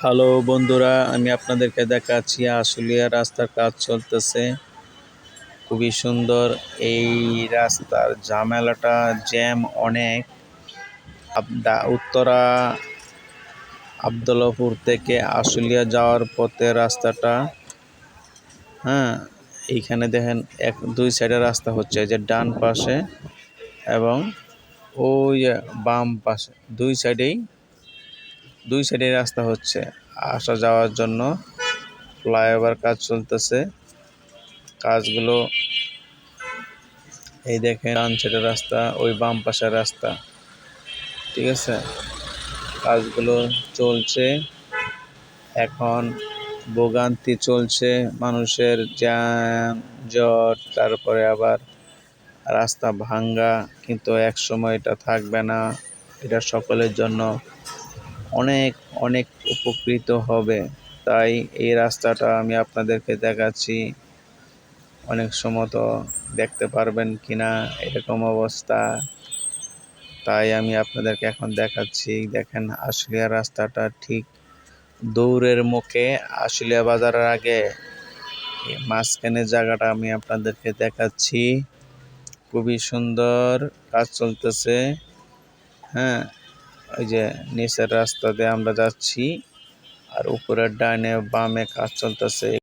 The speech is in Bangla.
হ্যালো বন্ধুরা, আমি আপনাদেরকে দেখাচ্ছি আশুলিয়া রাস্তার কাজ চলতেছে। খুবই সুন্দর এই রাস্তার ঝামেলাটা, জ্যাম অনেক। উত্তরা আবদুল্লাপুর থেকে আশুলিয়া যাওয়ার পথে রাস্তাটা, হ্যাঁ, এইখানে দেখেন দুই সাইডে রাস্তা হচ্ছে, যে ডান পাশে এবং ওই বাম পাশে দুই সাইডেই রাস্তা হচ্ছে আসা যাওয়ার জন্য। ফ্লাইওভার কাজ চলতেছে। কাজগুলো এই দেখেন, ডান সাইডের রাস্তা, ওই বাম পাশের রাস্তা, ঠিক আছে। কাজগুলো চলছে এখন, ভোগান্তি চলছে মানুষের, যানজট, তারপরে আবার রাস্তা ভাঙ্গা, কিন্তু এক সময় এটা থাকবে না। এটা সকলের জন্য অনেক অনেক উপকৃত হবে। তাই এই রাস্তাটা আমি আপনাদেরকে দেখাচ্ছি। অনেক সময় তো দেখতে পারবেন কিনা এরকম অবস্থা, তাই আমি আপনাদেরকে এখন দেখাচ্ছি। দেখেন, আশুলিয়া রাস্তাটা ঠিক দৌড়ের মুখে, আশুলিয়া বাজারের আগে মাঝখানে জায়গাটা আমি আপনাদেরকে দেখাচ্ছি। খুবই সুন্দর কাজ চলতেছে। হ্যাঁ, ওই যে নিচের রাস্তা দিয়ে আমরা যাচ্ছি, আর উপরের ডাইনে বামে কাজ চলতেছে।